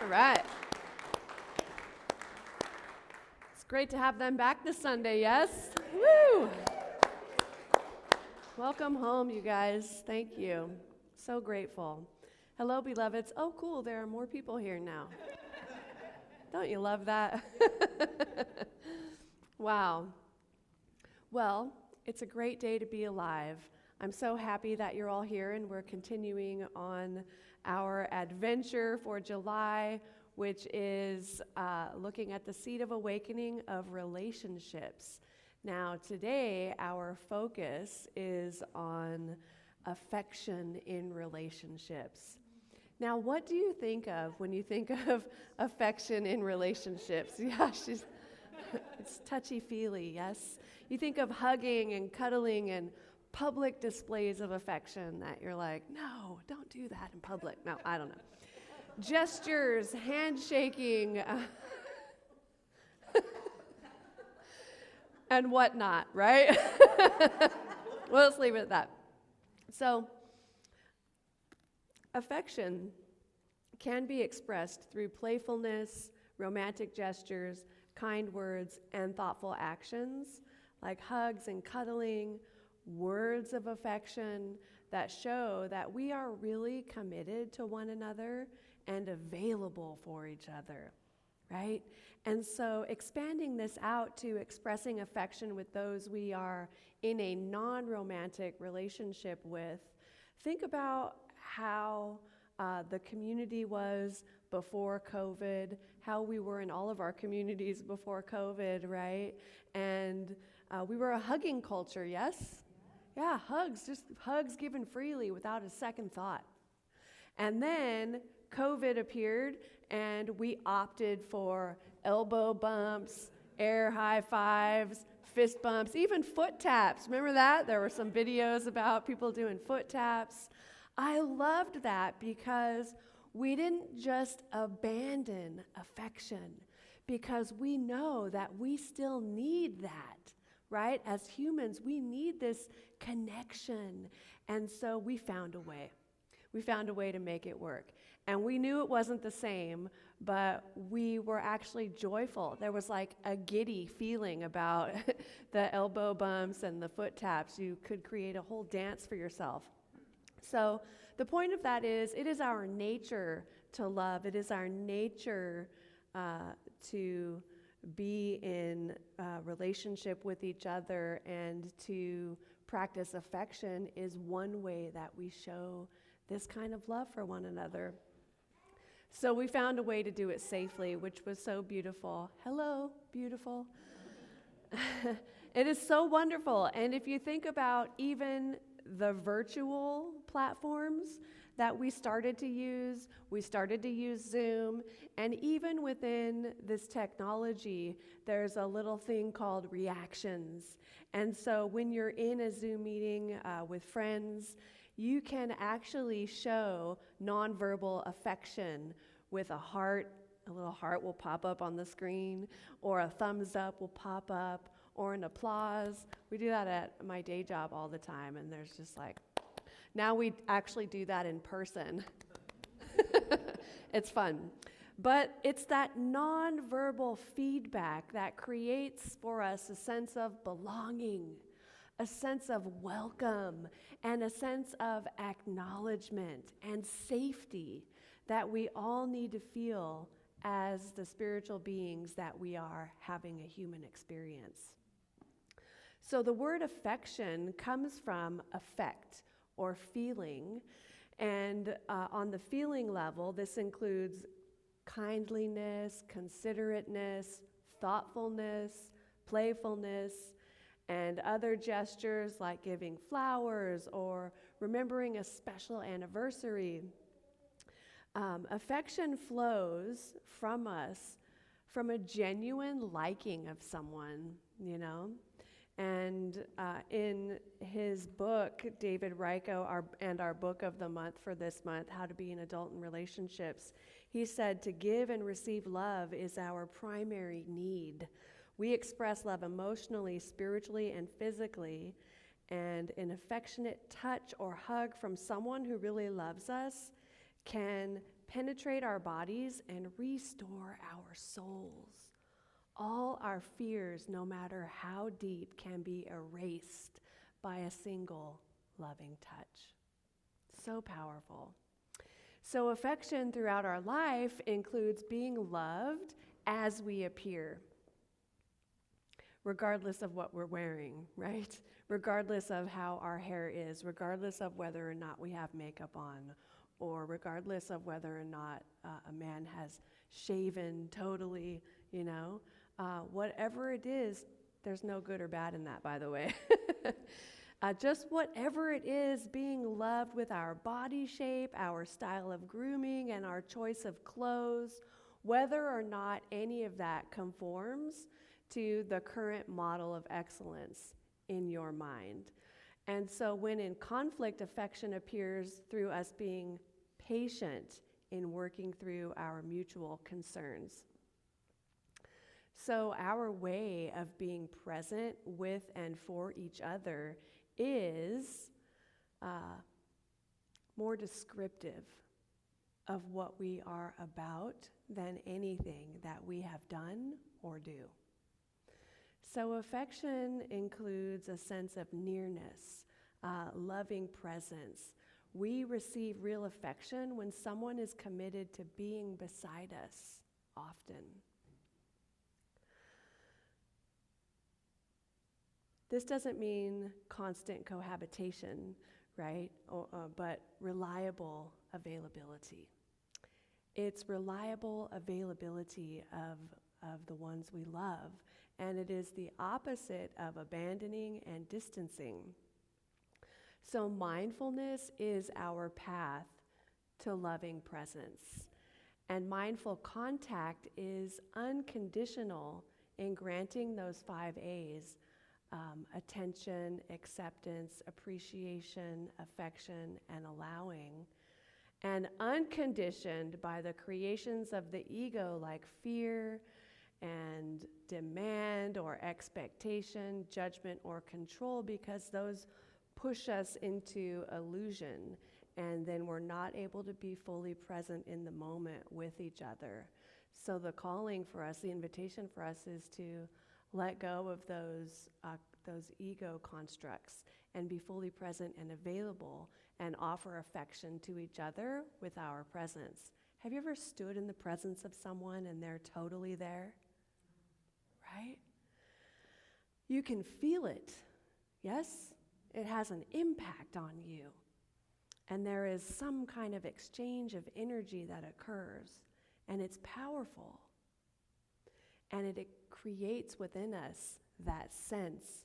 All right. It's great to have them back this Sunday, yes? Woo! Welcome home, you guys. Thank you. So grateful. Hello, beloveds. Oh, cool. There are more people here now. Don't you love that? Wow. Well, it's a great day to be alive. I'm so happy that you're all here, and we're continuing on our adventure for July, which is looking at the seed of awakening of relationships. Now, today, our focus is on affection in relationships. Now, what do you think of when you think of affection in relationships? Yeah, it's touchy-feely, yes? You think of hugging and cuddling and public displays of affection that you're like, no, don't do that in public. No, I don't know. Gestures, handshaking, and whatnot, right? Well, let's leave it at that. So, affection can be expressed through playfulness, romantic gestures, kind words, and thoughtful actions, like hugs and cuddling, words of affection that show that we are really committed to one another and available for each other, right? And so expanding this out to expressing affection with those we are in a non-romantic relationship with, think about how the community was before COVID, how we were in all of our communities before COVID, right? And we were a hugging culture, yes? Yeah, hugs, just hugs given freely without a second thought. And then COVID appeared, and we opted for elbow bumps, air high fives, fist bumps, even foot taps. Remember that? There were some videos about people doing foot taps. I loved that because we didn't just abandon affection, because we know that we still need that, right? As humans, we need this connection. And so we found a way. We found a way to make it work. And we knew it wasn't the same, but we were actually joyful. There was like a giddy feeling about the elbow bumps and the foot taps. You could create a whole dance for yourself. So the point of that is, it is our nature to love. It is our nature to be in relationship with each other, and to practice affection is one way that we show this kind of love for one another. So we found a way to do it safely, which was so beautiful. Hello, beautiful. It is so wonderful. And if you think about even the virtual platforms that we started to use Zoom, and even within this technology, there's a little thing called reactions. And so when you're in a Zoom meeting with friends, you can actually show nonverbal affection with a heart. A little heart will pop up on the screen, or a thumbs up will pop up, or an applause. We do that at my day job all the time, and there's just like, now we actually do that in person. It's fun. But it's that nonverbal feedback that creates for us a sense of belonging, a sense of welcome, and a sense of acknowledgement and safety that we all need to feel as the spiritual beings that we are having a human experience. So the word affection comes from affect, or feeling, and on the feeling level, this includes kindliness, considerateness, thoughtfulness, playfulness, and other gestures like giving flowers or remembering a special anniversary. Affection flows from us from a genuine liking of someone, you know? And in his book, David Ryko, our book of the month for this month, How to Be an Adult in Relationships, he said, to give and receive love is our primary need. We express love emotionally, spiritually, and physically, and an affectionate touch or hug from someone who really loves us can penetrate our bodies and restore our souls. All our fears, no matter how deep, can be erased by a single loving touch. So powerful. So affection throughout our life includes being loved as we appear, regardless of what we're wearing, right? Regardless of how our hair is, regardless of whether or not we have makeup on, or regardless of whether or not a man has shaven totally, whatever it is, there's no good or bad in that, by the way. Just whatever it is, being loved with our body shape, our style of grooming, and our choice of clothes, whether or not any of that conforms to the current model of excellence in your mind. And so when in conflict, affection appears through us being patient in working through our mutual concerns. So our way of being present with and for each other is more descriptive of what we are about than anything that we have done or do. So affection includes a sense of nearness, loving presence. We receive real affection when someone is committed to being beside us often. This doesn't mean constant cohabitation, right? But reliable availability. It's reliable availability of the ones we love, and it is the opposite of abandoning and distancing. So mindfulness is our path to loving presence, and mindful contact is unconditional in granting those 5 A's. Attention, acceptance, appreciation, affection, and allowing, and unconditioned by the creations of the ego like fear and demand or expectation, judgment, or control, because those push us into illusion, and then we're not able to be fully present in the moment with each other. So the calling for us, the invitation for us, is to let go of those ego constructs and be fully present and available and offer affection to each other with our presence. Have you ever stood in the presence of someone and they're totally there? Right? You can feel it. Yes? It has an impact on you. And there is some kind of exchange of energy that occurs, and it's powerful. And it creates within us that sense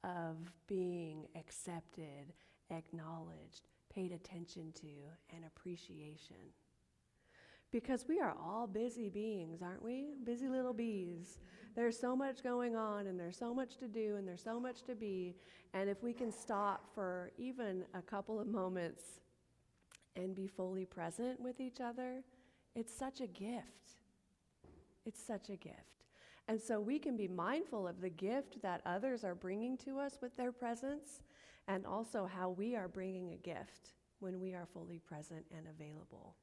of being accepted, acknowledged, paid attention to, and appreciation. Because we are all busy beings, aren't we? Busy little bees. There's so much going on, and there's so much to do, and there's so much to be. And if we can stop for even a couple of moments and be fully present with each other, it's such a gift. It's such a gift. And so we can be mindful of the gift that others are bringing to us with their presence, and also how we are bringing a gift when we are fully present and available.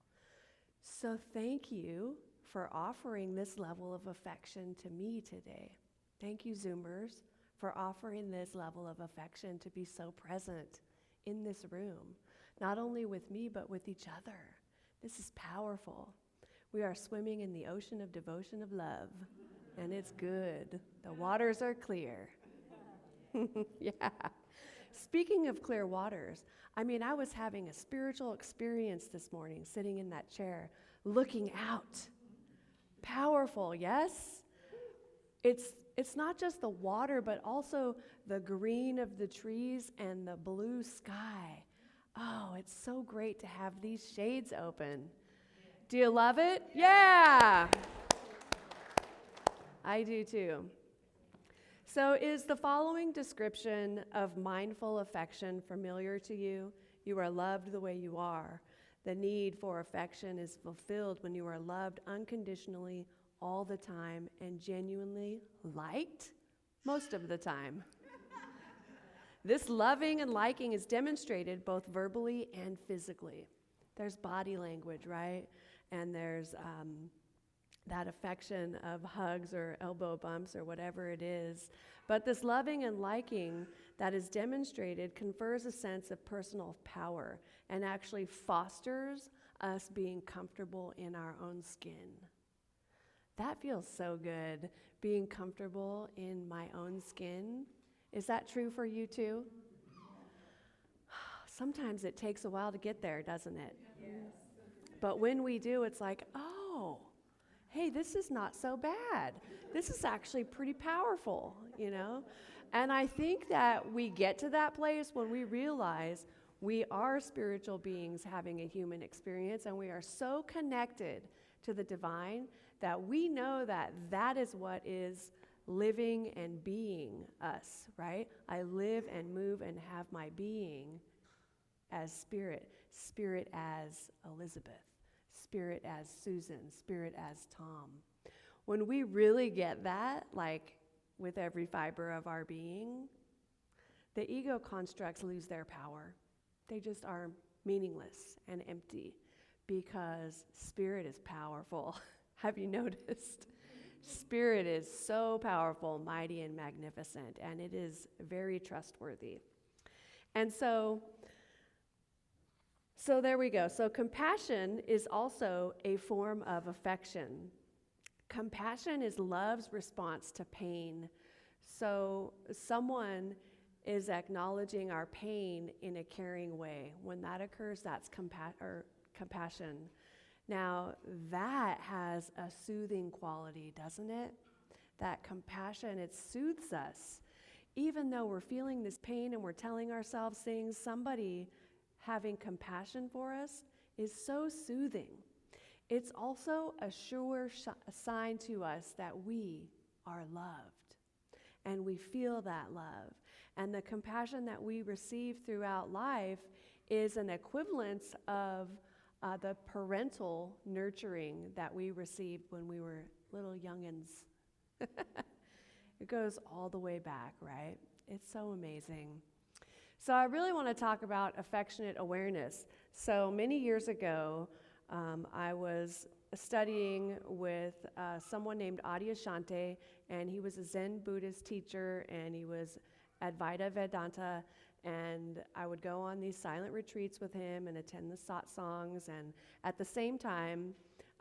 So thank you for offering this level of affection to me today. Thank you, Zoomers, for offering this level of affection to be so present in this room, not only with me, but with each other. This is powerful. We are swimming in the ocean of devotion of love. And it's good. The waters are clear. Yeah. Speaking of clear waters, I was having a spiritual experience this morning, sitting in that chair, looking out. Powerful, yes? It's not just the water, but also the green of the trees and the blue sky. Oh, it's so great to have these shades open. Do you love it? Yeah. I do too. So is the following description of mindful affection familiar to you? You are loved the way you are. The need for affection is fulfilled when you are loved unconditionally all the time and genuinely liked most of the time. This loving and liking is demonstrated both verbally and physically. there's body language, right? And there's that affection of hugs or elbow bumps or whatever it is. But this loving and liking that is demonstrated confers a sense of personal power and actually fosters us being comfortable in our own skin. That feels so good, being comfortable in my own skin. Is that true for you too? Sometimes it takes a while to get there, doesn't it? Yes. But when we do, it's like, oh, hey, this is not so bad. This is actually pretty powerful, you know? And I think that we get to that place when we realize we are spiritual beings having a human experience, and we are so connected to the divine that we know that that is what is living and being us, right? I live and move and have my being as spirit, spirit as Elizabeth, spirit as Susan, spirit as Tom. When we really get that, like with every fiber of our being, the ego constructs lose their power. They just are meaningless and empty because spirit is powerful. Have you noticed? Spirit is so powerful, mighty, and magnificent, and it is very trustworthy. And so there we go. So compassion is also a form of affection. Compassion is love's response to pain. So someone is acknowledging our pain in a caring way. When that occurs, that's compassion. Now, that has a soothing quality, doesn't it? That compassion, it soothes us. Even though we're feeling this pain and we're telling ourselves things, somebody having compassion for us is so soothing. It's also a sure sign to us that we are loved, and we feel that love. And the compassion that we receive throughout life is an equivalence of the parental nurturing that we received when we were little youngins. It goes all the way back, right? It's so amazing. So I really want to talk about affectionate awareness. So many years ago, I was studying with someone named AWSC, and he was a Zen Buddhist teacher, and he was Advaita Vedanta, and I would go on these silent retreats with him and attend the satsangs, and at the same time,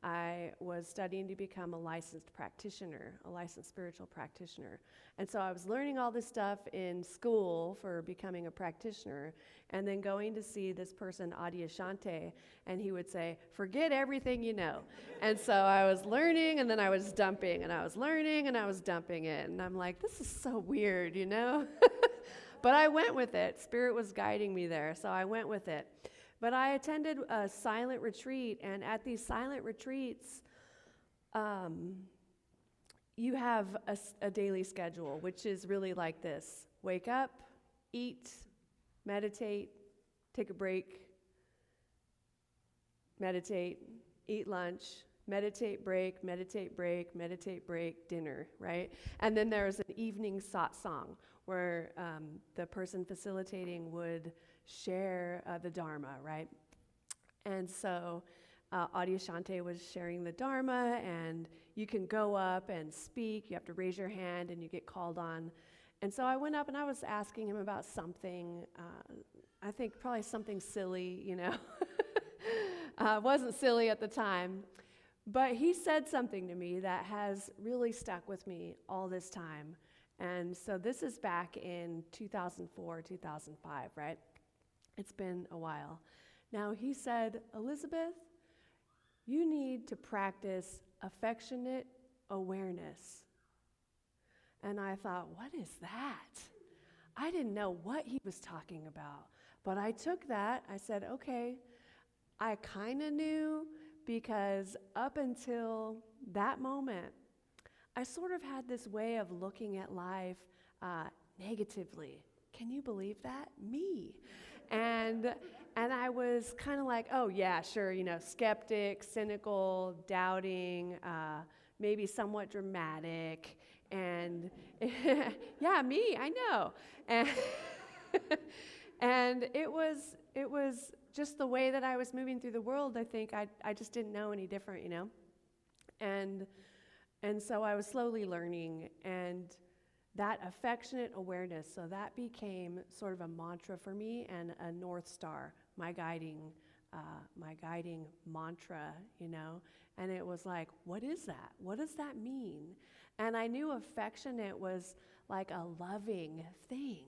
I was studying to become a licensed practitioner, a licensed spiritual practitioner. And so I was learning all this stuff in school for becoming a practitioner, and then going to see this person, AWSC, and he would say, forget everything you know. And so I was learning, and then I was dumping, and I was learning, and I was dumping it. And I'm like, this is so weird, you know? But I went with it. Spirit was guiding me there, so I went with it. But I attended a silent retreat, and at these silent retreats, you have a daily schedule, which is really like this. Wake up, eat, meditate, take a break, meditate, eat lunch, meditate, break, meditate, break, meditate, break, dinner, right? And then there's an evening satsang where the person facilitating would share the Dharma, right? And so AWSC was sharing the Dharma, and you can go up and speak. You have to raise your hand, and you get called on. And so I went up, and I was asking him about something, I think probably something silly, you know. It wasn't silly at the time. But he said something to me that has really stuck with me all this time. And so this is back in 2004, 2005, right? It's been a while. Now, he said, Elizabeth, you need to practice affectionate awareness. And I thought, what is that? I didn't know what he was talking about. But I took that. I said, okay, I kind of knew, because up until that moment, I sort of had this way of looking at life negatively. Can you believe that? Me. And I was kind of like, oh yeah, sure, you know, skeptic, cynical, doubting, maybe somewhat dramatic, and yeah, me, I know. And it was just the way that I was moving through the world. I think I just didn't know any different, And so I was slowly learning, and that affectionate awareness, so that became sort of a mantra for me and a North Star, my guiding mantra, And it was like, what is that? What does that mean? And I knew affectionate was like a loving thing.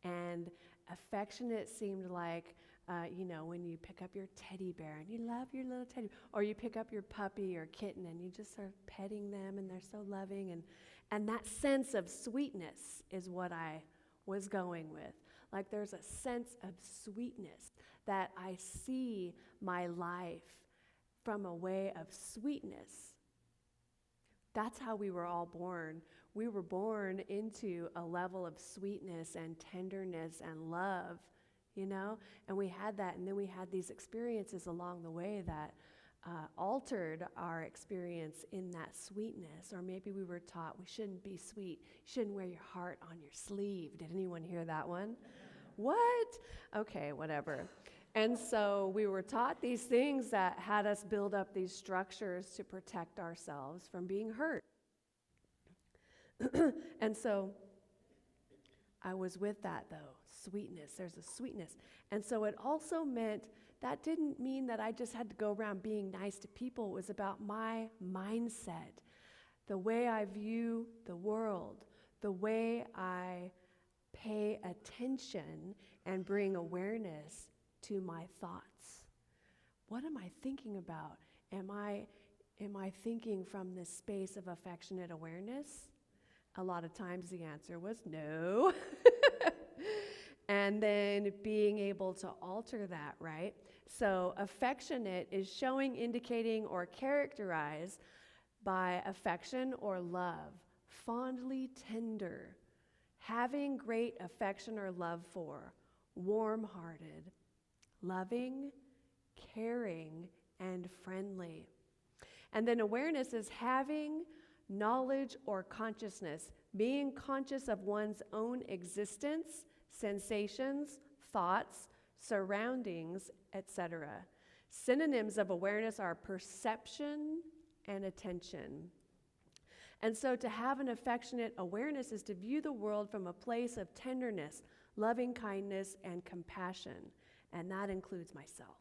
And affectionate seemed like, when you pick up your teddy bear and you love your little teddy, or you pick up your puppy or kitten and you just start petting them and they're so loving. And that sense of sweetness is what I was going with. Like there's a sense of sweetness that I see my life from a way of sweetness. That's how we were all born. We were born into a level of sweetness and tenderness and love, And we had that, and then we had these experiences along the way that altered our experience in that sweetness. Or maybe we were taught we shouldn't be sweet. You shouldn't wear your heart on your sleeve. Did anyone hear that one? What? Okay, whatever. And so we were taught these things that had us build up these structures to protect ourselves from being hurt. And so I was with that, though. Sweetness. There's a sweetness. And so it also meant that didn't mean that I just had to go around being nice to people. It was about my mindset, the way I view the world, the way I pay attention and bring awareness to my thoughts. What am I thinking about? Am I thinking from this space of affectionate awareness? A lot of times the answer was no. And then being able to alter that, right? So affectionate is showing, indicating, or characterized by affection or love, fondly tender, having great affection or love for, warm-hearted, loving, caring, and friendly. And then awareness is having knowledge or consciousness, being conscious of one's own existence, sensations, thoughts, surroundings, etc. Synonyms of awareness are perception and attention. And so to have an affectionate awareness is to view the world from a place of tenderness, loving kindness, and compassion. And that includes myself.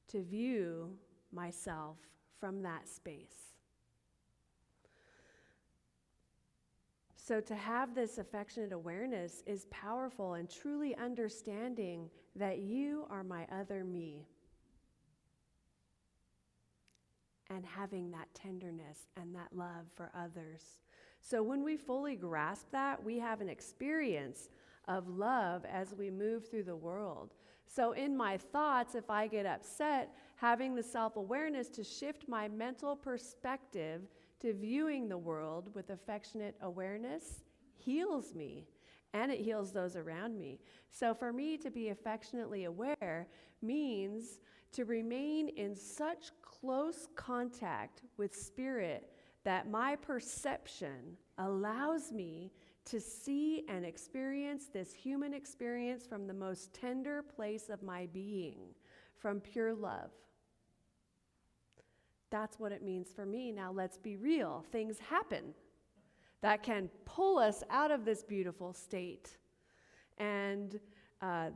To view myself from that space. So to have this affectionate awareness is powerful and truly understanding that you are my other me. And having that tenderness and that love for others. So when we fully grasp that, we have an experience of love as we move through the world. So in my thoughts, if I get upset, having the self-awareness to shift my mental perspective to viewing the world with affectionate awareness heals me, and it heals those around me. So for me to be affectionately aware means to remain in such close contact with spirit that my perception allows me to see and experience this human experience from the most tender place of my being, from pure love. That's what it means for me. Now let's be real. Things happen that can pull us out of this beautiful state. And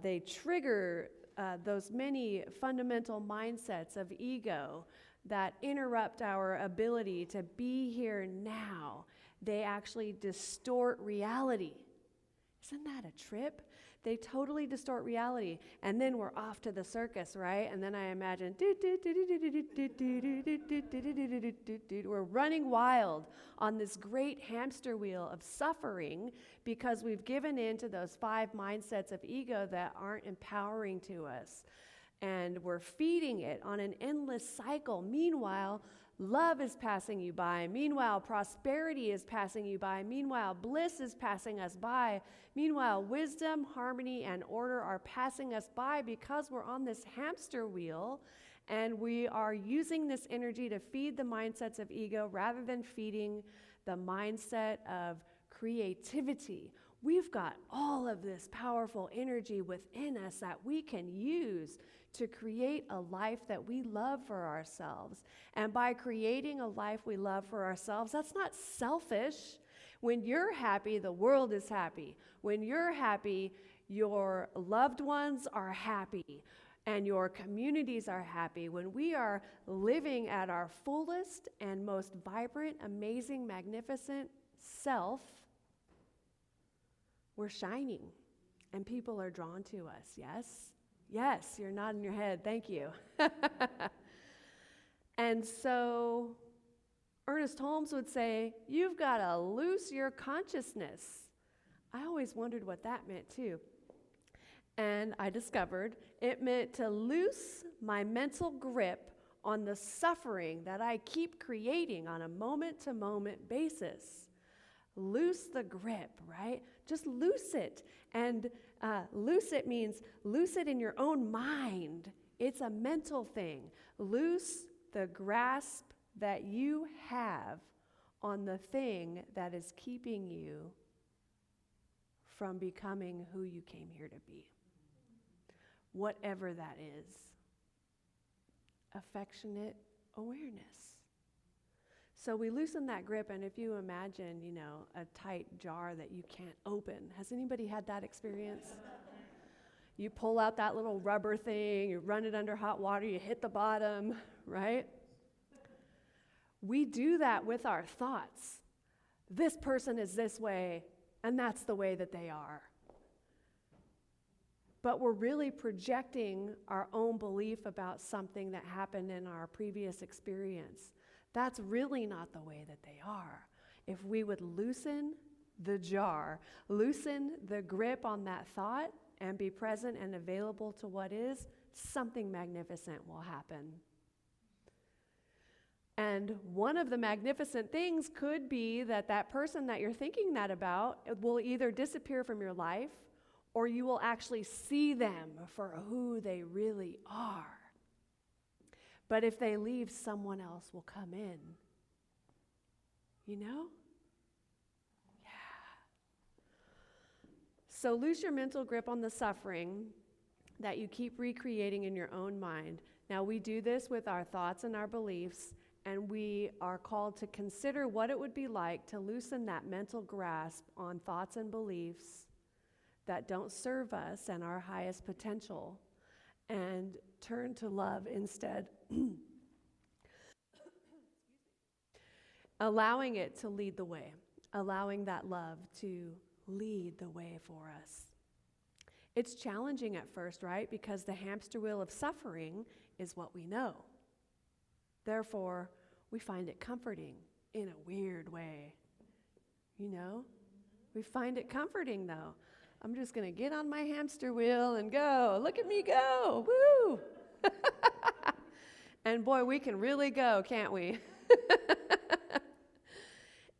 they trigger those many fundamental mindsets of ego that interrupt our ability to be here now. They actually distort reality. Isn't that a trip? They totally distort reality. And then we're off to the circus, right? And then I imagine, we're running wild on this great hamster wheel of suffering because we've given in to those 5 mindsets of ego that aren't empowering to us. And we're feeding it on an endless cycle. Meanwhile, love is passing you by. Meanwhile, prosperity is passing you by. Meanwhile, bliss is passing us by. Meanwhile, wisdom, harmony, and order are passing us by because we're on this hamster wheel and we are using this energy to feed the mindsets of ego rather than feeding the mindset of creativity, we've got all of this powerful energy within us that we can use to create a life that we love for ourselves. And by creating a life we love for ourselves, that's not selfish. When you're happy, the world is happy. When you're happy, your loved ones are happy and your communities are happy. When we are living at our fullest and most vibrant, amazing, magnificent self, we're shining and people are drawn to us. Yes? Yes, you're nodding your head. Thank you. And so Ernest Holmes would say, you've got to loose your consciousness. I always wondered what that meant too. And I discovered it meant to loose my mental grip on the suffering that I keep creating on a moment-to-moment basis. Loose the grip, right? Just loose it. And loose it means loose it in your own mind. It's a mental thing. Loose the grasp that you have on the thing that is keeping you from becoming who you came here to be. Whatever that is. Affectionate awareness. So we loosen that grip, and if you imagine, a tight jar that you can't open. Has anybody had that experience? You pull out that little rubber thing, you run it under hot water, you hit the bottom, right? We do that with our thoughts. This person is this way, and that's the way that they are. But we're really projecting our own belief about something that happened in our previous experience. That's really not the way that they are. If we would loosen the jar, loosen the grip on that thought, and be present and available to what is, something magnificent will happen. And one of the magnificent things could be that that person that you're thinking that about will either disappear from your life, or you will actually see them for who they really are. But if they leave, someone else will come in. Yeah. So loose your mental grip on the suffering that you keep recreating in your own mind. Now, we do this with our thoughts and our beliefs, and we are called to consider what it would be like to loosen that mental grasp on thoughts and beliefs that don't serve us and our highest potential, and turn to love instead. Allowing it to lead the way, allowing that love to lead the way for us. It's challenging at first, right? Because the hamster wheel of suffering is what we know. Therefore, we find it comforting in a weird way. We find it comforting though. I'm just going to get on my hamster wheel and go. Look at me go. Woo! And boy, we can really go, can't we?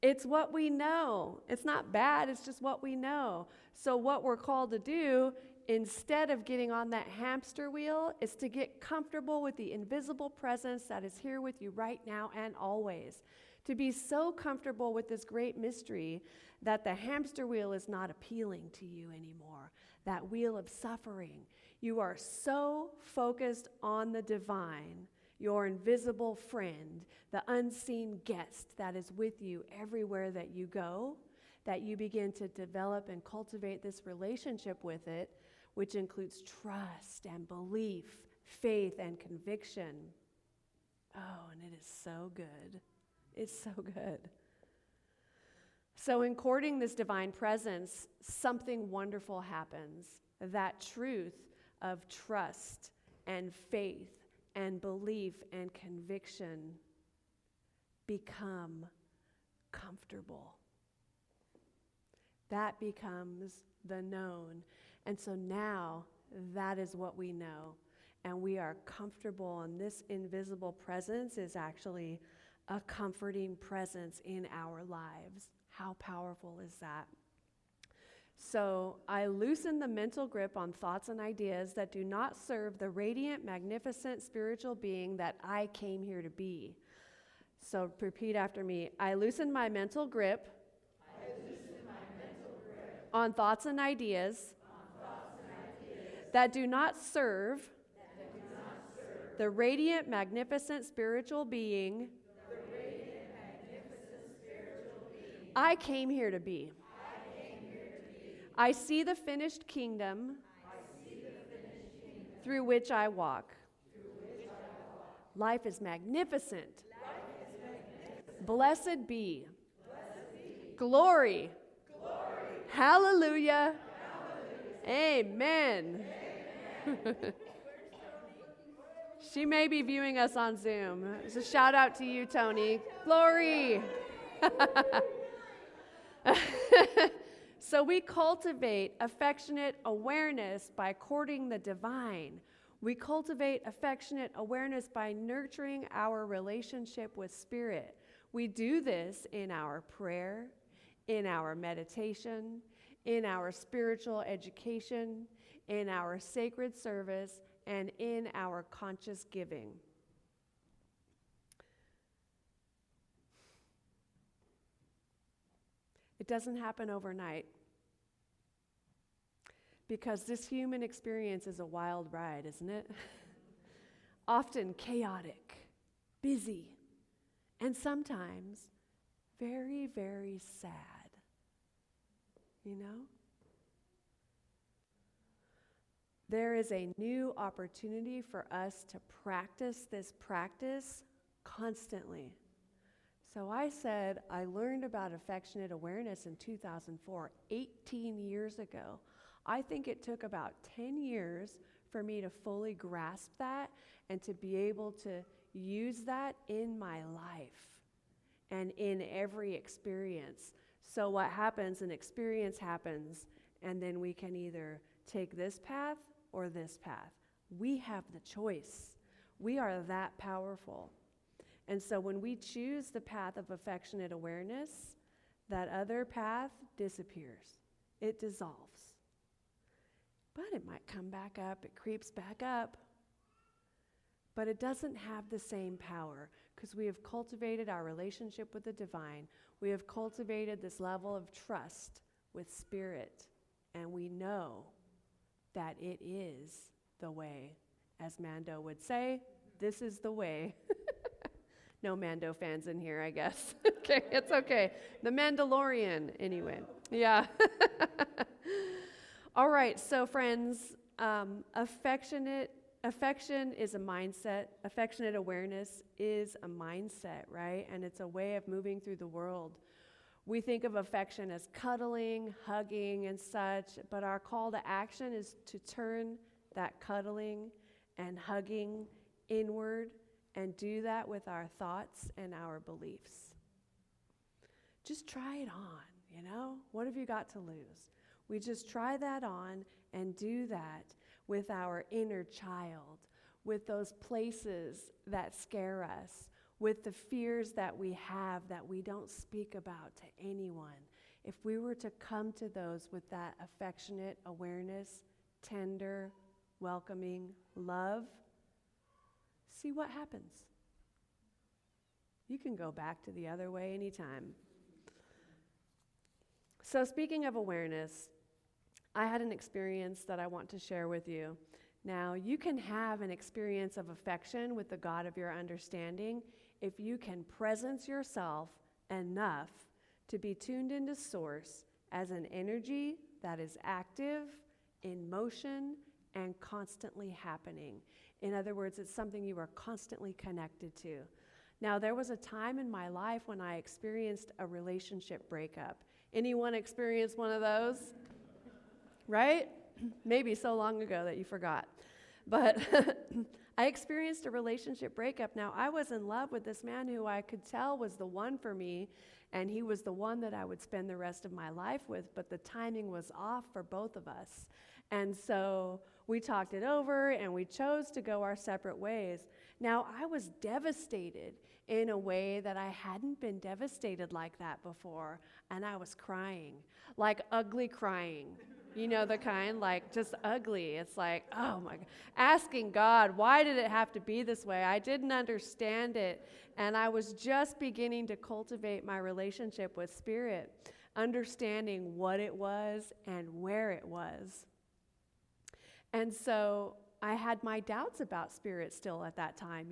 It's what we know. It's not bad, it's just what we know. So what we're called to do, instead of getting on that hamster wheel, is to get comfortable with the invisible presence that is here with you right now and always. To be so comfortable with this great mystery that the hamster wheel is not appealing to you anymore. That wheel of suffering. You are so focused on the divine, your invisible friend, the unseen guest that is with you everywhere that you go, that you begin to develop and cultivate this relationship with it, which includes trust and belief, faith and conviction. Oh, and it is so good. It's so good. So in courting this divine presence, something wonderful happens. That truth of trust and faith and belief and conviction become comfortable. That becomes the known. And so now that is what we know. And we are comfortable, and this invisible presence is actually a comforting presence in our lives. How powerful is that? So I loosen the mental grip on thoughts and ideas that do not serve the radiant, magnificent spiritual being that I came here to be. So repeat after me. I loosen my mental grip. I loosen my mental grip on thoughts and ideas that do not serve the radiant, magnificent spiritual being I came here to be. I see the finished kingdom through which I walk. Life is magnificent. Blessed be. Glory. Hallelujah. Amen. She may be viewing us on Zoom. So shout out to you, Tony. Glory. So we cultivate affectionate awareness by courting the divine. We cultivate affectionate awareness by nurturing our relationship with Spirit. We do this in our prayer, in our meditation, in our spiritual education, in our sacred service, and in our conscious giving. It doesn't happen overnight because this human experience is a wild ride, isn't it? Often chaotic, busy, and sometimes very, very sad. You know? There is a new opportunity for us to practice this practice constantly. So I said I learned about affectionate awareness in 2004, 18 years ago. I think it took about 10 years for me to fully grasp that and to be able to use that in my life and in every experience. So what happens, an experience happens, and then we can either take this path or this path. We have the choice. We are that powerful. And so when we choose the path of affectionate awareness, that other path disappears. It dissolves. But it might come back up. It creeps back up. But it doesn't have the same power because we have cultivated our relationship with the divine. We have cultivated this level of trust with Spirit. And we know that it is the way. As Mando would say, this is the way. No Mando fans in here, I guess. Okay, it's okay. The Mandalorian, anyway. Yeah. All right, so friends, affection is a mindset. Affectionate awareness is a mindset, right? And it's a way of moving through the world. We think of affection as cuddling, hugging, and such, but our call to action is to turn that cuddling and hugging inward and do that with our thoughts and our beliefs. Just try it on, you know? What have you got to lose? We just try that on and do that with our inner child, with those places that scare us, with the fears that we have that we don't speak about to anyone. If we were to come to those with that affectionate awareness, tender, welcoming love, see what happens. You can go back to the other way anytime. So speaking of awareness, I had an experience that I want to share with you. Now, you can have an experience of affection with the God of your understanding if you can presence yourself enough to be tuned into Source as an energy that is active, in motion, and constantly happening. In other words, it's something you are constantly connected to. Now, there was a time in my life when I experienced a relationship breakup. Anyone experienced one of those? Right? Maybe so long ago that you forgot. But I experienced a relationship breakup. Now, I was in love with this man who I could tell was the one for me, and he was the one that I would spend the rest of my life with, but the timing was off for both of us. And so we talked it over, and we chose to go our separate ways. Now, I was devastated in a way that I hadn't been devastated like that before, and I was crying, like ugly crying. You know the kind, like just ugly. It's like, oh my God. Asking God, why did it have to be this way? I didn't understand it. And I was just beginning to cultivate my relationship with Spirit. understanding what it was and where it was. And so I had my doubts about spirit still at that time,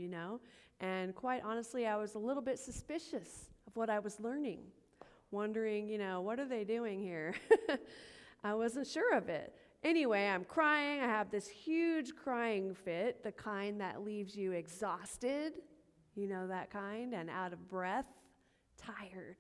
and quite honestly, I was a little bit suspicious of what I was learning, wondering, what are they doing here? I wasn't sure of it. Anyway, I'm crying. I have this huge crying fit, the kind that leaves you exhausted, that kind, and out of breath, tired.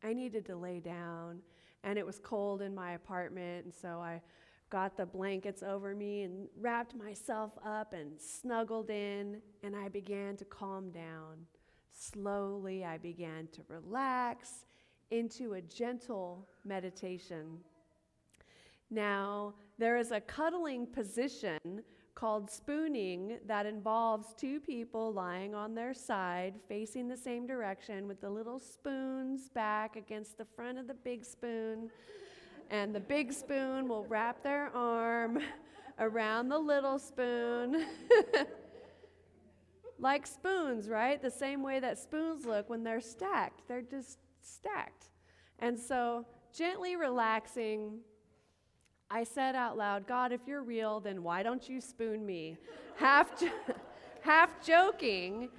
I needed to lay down, and it was cold in my apartment, and so I got the blankets over me and wrapped myself up and snuggled in, and I began to calm down. Slowly, I began to relax into a gentle meditation. Now, there is a cuddling position called spooning that involves two people lying on their side, facing the same direction, with the little spoons back against the front of the big spoon. And the big spoon will wrap their arm around the little spoon. Like spoons, right? The same way that spoons look when they're stacked. They're just stacked. And so, gently relaxing, I said out loud, God, if you're real, then why don't you spoon me? Half joking,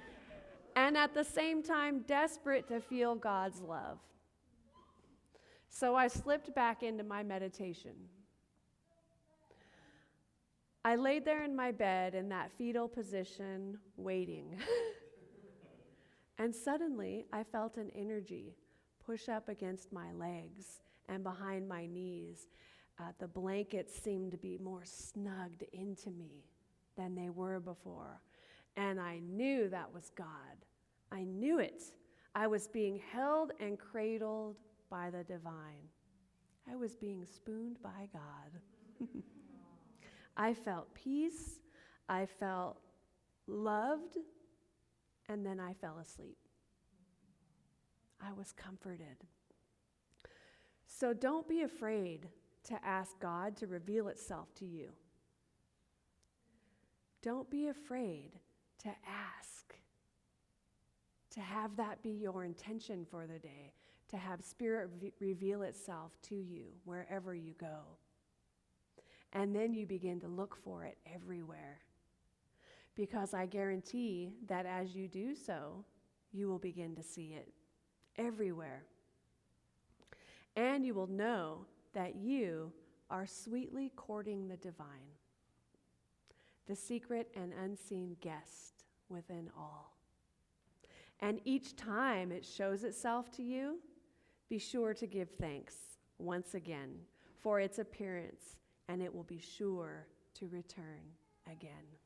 and at the same time desperate to feel God's love. So I slipped back into my meditation. I laid there in my bed in that fetal position, waiting. And suddenly, I felt an energy push up against my legs and behind my knees. The blankets seemed to be more snugged into me than they were before. And I knew that was God. I knew it. I was being held and cradled by the divine. I was being spooned by God. I felt peace. I felt loved. And then I fell asleep. I was comforted. So don't be afraid to ask God to reveal itself to you. Don't be afraid to ask, to have that be your intention for the day, to have Spirit reveal itself to you wherever you go. And then you begin to look for it everywhere. Because I guarantee that as you do so, you will begin to see it everywhere. And you will know that you are sweetly courting the divine, the secret and unseen guest within all. And each time it shows itself to you, be sure to give thanks once again for its appearance, and it will be sure to return again.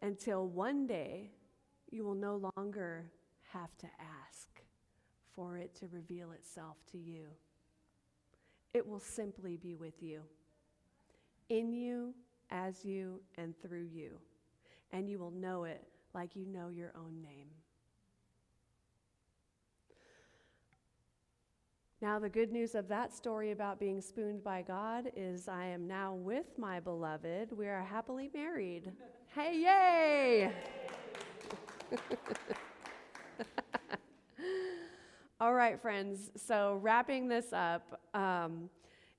Until one day, you will no longer have to ask for it to reveal itself to you. It will simply be with you, in you, as you, and through you. And you will know it like you know your own name. Now, the good news of that story about being spooned by God is I am now with my beloved. We are happily married. Hey, yay! All right, friends, so wrapping this up,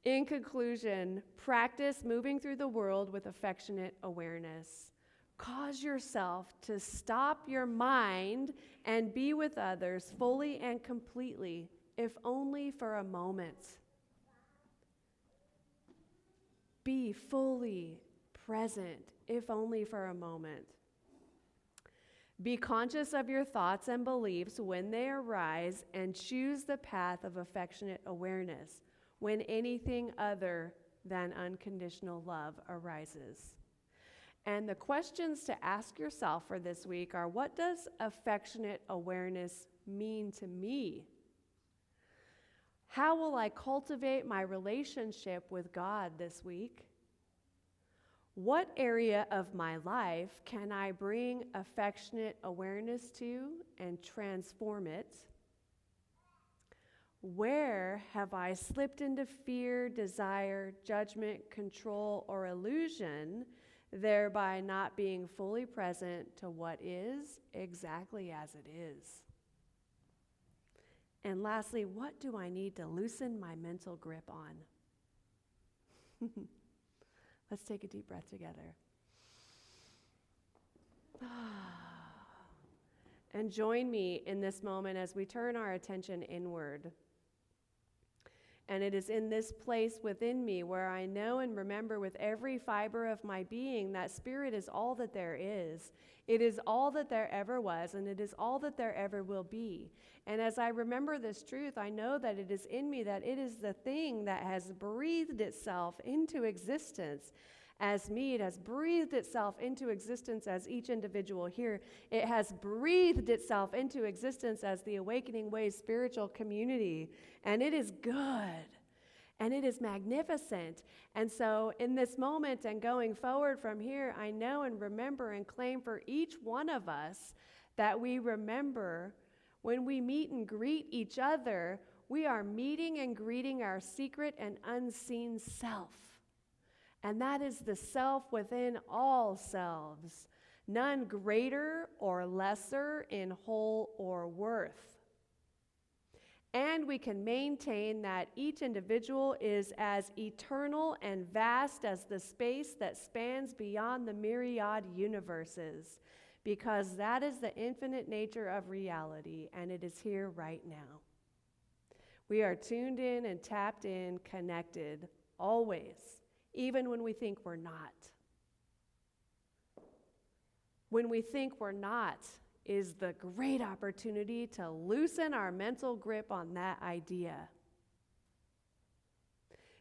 in conclusion, practice moving through the world with affectionate awareness. Cause yourself to stop your mind and be with others fully and completely, if only for a moment. Be fully present, if only for a moment. Be conscious of your thoughts and beliefs when they arise, and choose the path of affectionate awareness when anything other than unconditional love arises. And the questions to ask yourself for this week are, what does affectionate awareness mean to me? How will I cultivate my relationship with God this week? What area of my life can I bring affectionate awareness to and transform it? Where have I slipped into fear, desire, judgment, control, or illusion, thereby not being fully present to what is exactly as it is? And lastly, what do I need to loosen my mental grip on? Let's take a deep breath together. And join me in this moment as we turn our attention inward. And it is in this place within me where I know and remember with every fiber of my being that spirit is all that there is. It is all that there ever was, and it is all that there ever will be. And as I remember this truth, I know that it is in me, that it is the thing that has breathed itself into existence as me. It has breathed itself into existence as each individual here. It has breathed itself into existence as the Awakening Way spiritual community. And it is good. And it is magnificent. And so in this moment and going forward from here, I know and remember and claim for each one of us that we remember when we meet and greet each other, we are meeting and greeting our secret and unseen self. And that is the self within all selves, none greater or lesser in whole or worth. And we can maintain that each individual is as eternal and vast as the space that spans beyond the myriad universes, because that is the infinite nature of reality, and it is here right now. We are tuned in and tapped in, connected, always. Even when we think we're not. When we think we're not is the great opportunity to loosen our mental grip on that idea.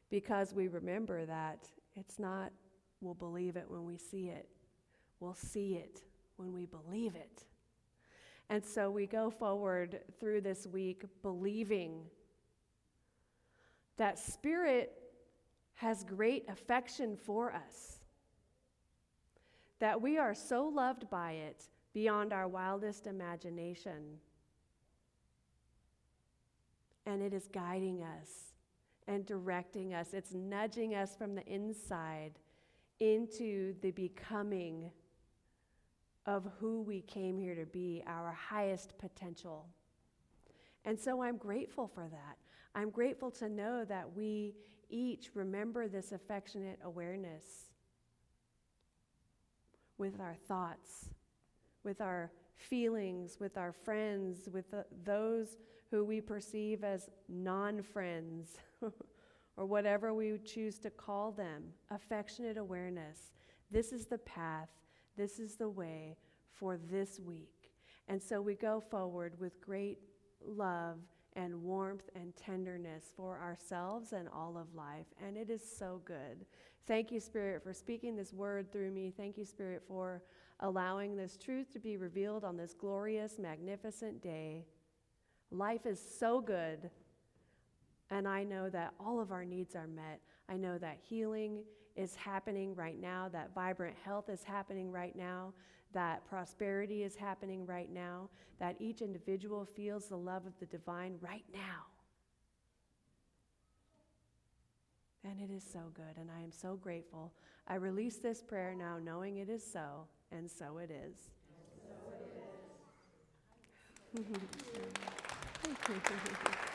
Because we remember that it's not, we'll believe it when we see it. We'll see it when we believe it. And so we go forward through this week believing that Spirit has great affection for us, that we are so loved by it beyond our wildest imagination. And it is guiding us and directing us. It's nudging us from the inside into the becoming of who we came here to be, our highest potential. And so I'm grateful for that. I'm grateful to know that we each remember this affectionate awareness with our thoughts, with our feelings, with our friends, with those who we perceive as non-friends, or whatever we choose to call them. Affectionate awareness. This is the path. This is the way for this week. And so we go forward with great love and warmth and tenderness for ourselves and all of life. And it is so good. Thank you, Spirit, for speaking this word through me. Thank you, Spirit, for allowing this truth to be revealed on this glorious, magnificent day. Life is so good, and I know that all of our needs are met. I know that healing is happening right now, that vibrant health is happening right now, that prosperity is happening right now, that each individual feels the love of the divine right now. And it is so good, and I am so grateful. I release this prayer now knowing it is so, and so it is. And so it is.